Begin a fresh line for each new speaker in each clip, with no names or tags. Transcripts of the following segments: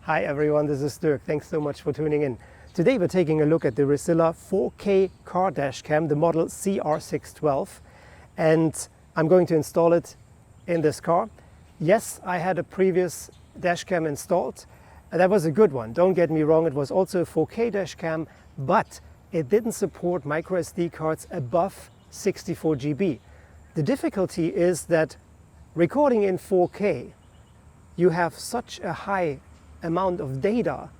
Hi everyone, this is Dirk. Thanks so much for tuning in. Today we're taking a look at the RICILAR 4K car dash cam, the model CR612, and I'm going to install it in this car. Yes, I had a previous dash cam installed. That was a good one, don't get me wrong, it was also a 4K dash cam, but it didn't support micro SD cards above 64 GB. The difficulty is that recording in 4K, you have such a high amount of data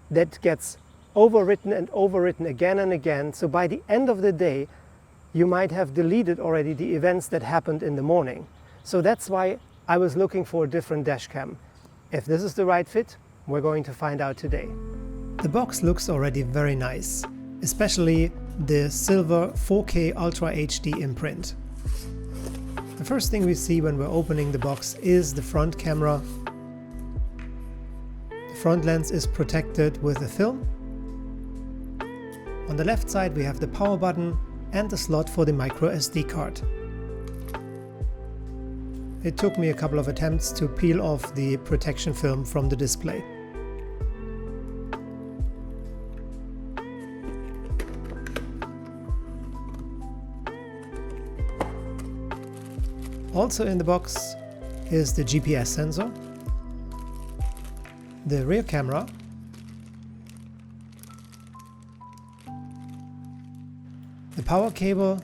that gets overwritten and overwritten again and again. So by the end of the day, you might have deleted already the events that happened in the morning. So that's why I was looking for a different dash cam. If this is the right fit, we're going to find out today. The box looks already very nice, especially the silver 4K Ultra HD imprint. The first thing we see when we're opening the box is the front camera. The front lens is protected with a film. On the left side we have the power button and the slot for the micro SD card. It took me a couple of attempts to peel off the protection film from the display. Also in the box is the GPS sensor, the rear camera, the power cable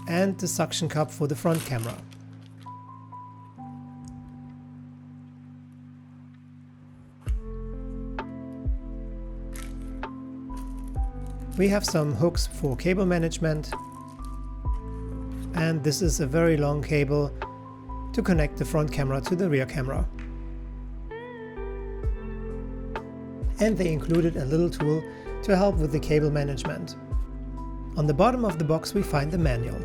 and the suction cup for the front camera. We have some hooks for cable management, and this is a very long cable to connect the front camera to the rear camera. And they included a little tool to help with the cable management. On the bottom of the box we find the manual.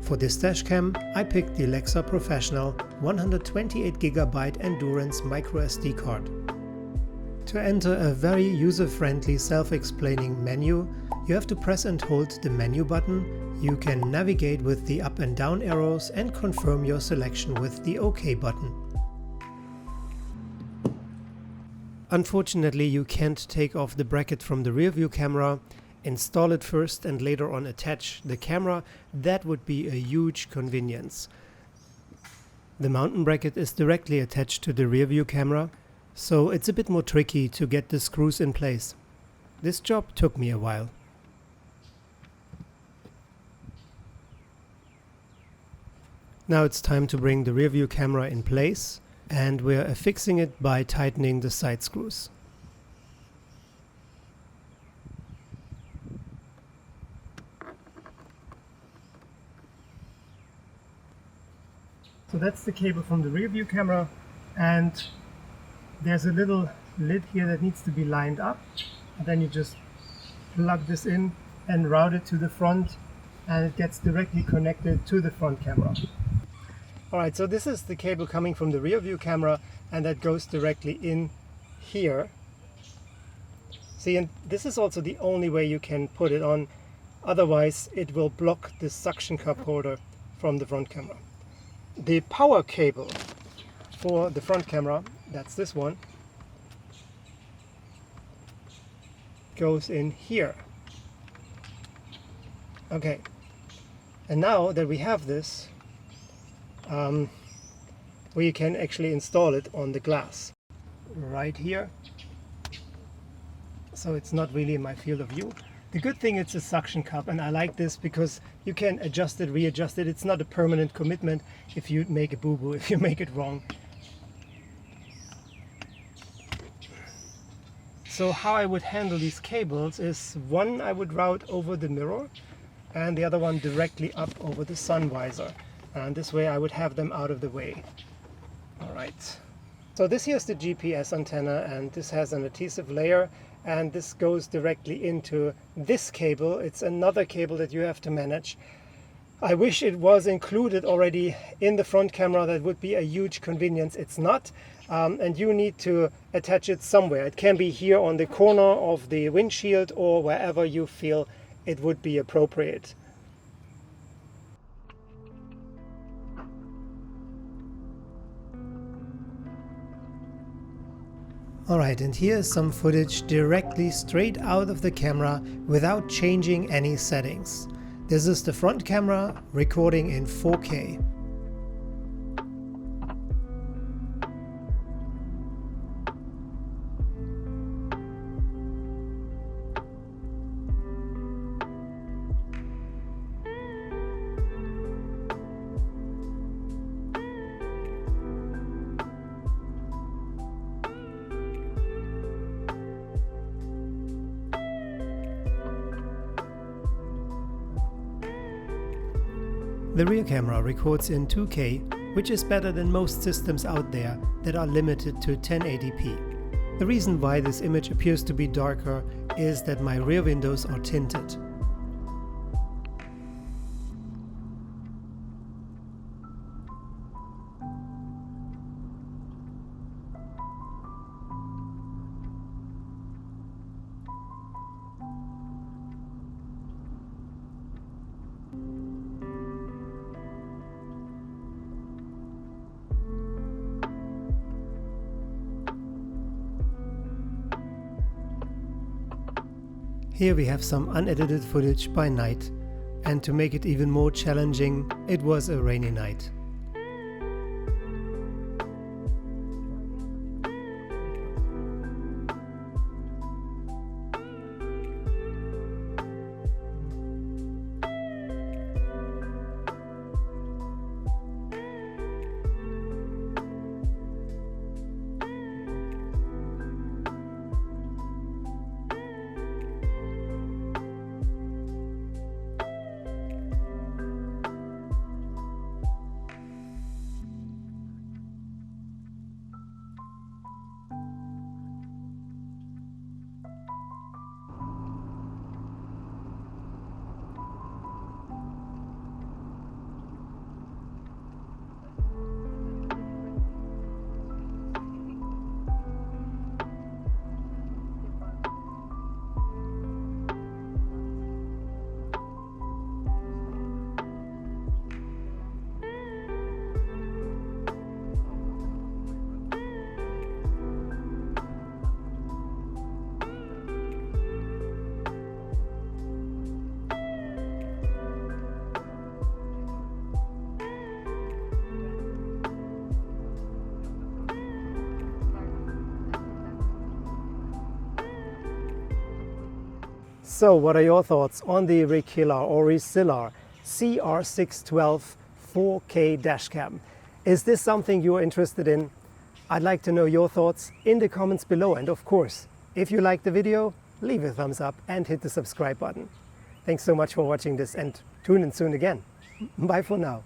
For this dashcam I picked the Lexar Professional 128GB Endurance microSD card. To enter a very user-friendly self-explaining menu, you have to press and hold the menu button. You can navigate with the up and down arrows and confirm your selection with the OK button. Unfortunately, you can't take off the bracket from the rear view camera, install it first and later on attach the camera. That would be a huge convenience. The mountain bracket is directly attached to the rear view camera, so it's a bit more tricky to get the screws in place. This job took me a while. Now it's time to bring the rear view camera in place, and we're affixing it by tightening the side screws. So that's the cable from the rear view camera, and there's a little lid here that needs to be lined up, and then you just plug this in and route it to the front, and it gets directly connected to the front camera. Alright, so this is the cable coming from the rear view camera, and that goes directly in here. See, and this is also the only way you can put it on, otherwise it will block the suction cup holder from the front camera. The power cable for the front camera, that's this one, goes in here. Okay, and now that we have this, we can actually install it on the glass right here, so it's not really in my field of view. The good thing, it's a suction cup, and I like this because you can adjust it, readjust it. It's not a permanent commitment if you make a boo-boo, if you make it wrong. So how I would handle these cables is, one I would route over the mirror and the other one directly up over the sun visor, and this way I would have them out of the way. Alright, so this here is the GPS antenna, and this has an adhesive layer, and this goes directly into this cable. It's another cable that you have to manage. I wish it was included already in the front camera. That would be a huge convenience. It's not, and you need to attach it somewhere. It can be here on the corner of the windshield or wherever you feel it would be appropriate. Alright, and here's some footage directly straight out of the camera without changing any settings. This is the front camera recording in 4K. The rear camera records in 2K, which is better than most systems out there that are limited to 1080p. The reason why this image appears to be darker is that my rear windows are tinted. Here we have some unedited footage by night, and to make it even more challenging, it was a rainy night. So what are your thoughts on the RICILAR CR612 4K dashcam? Is this something you're interested in? I'd like to know your thoughts in the comments below, and of course, if you liked the video, leave a thumbs up and hit the subscribe button. Thanks so much for watching this, and tune in soon again. Bye for now.